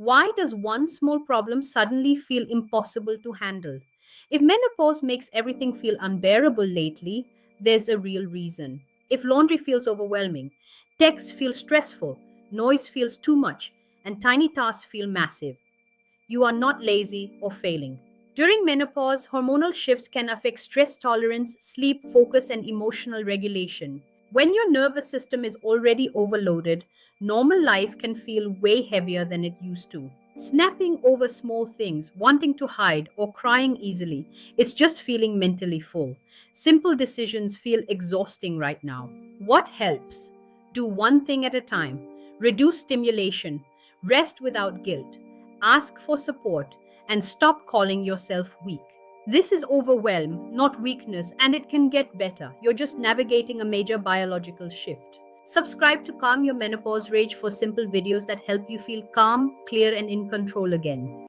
Why does one small problem suddenly feel impossible to handle? If menopause makes everything feel unbearable lately, there's a real reason. If laundry feels overwhelming, texts feel stressful, noise feels too much, and tiny tasks feel massive, you are not lazy or failing. During menopause, hormonal shifts can affect stress tolerance, sleep, focus, and emotional regulation. When your nervous system is already overloaded, normal life can feel way heavier than it used to. Snapping over small things, wanting to hide, or crying easily, it's just feeling mentally full. Simple decisions feel exhausting right now. What helps? Do one thing at a time. Reduce stimulation. Rest without guilt. Ask for support. And stop calling yourself weak. This is overwhelm, not weakness, and it can get better. You're just navigating a major biological shift. Subscribe to Calm Your Menopause Rage for simple videos that help you feel calm, clear, and in control again.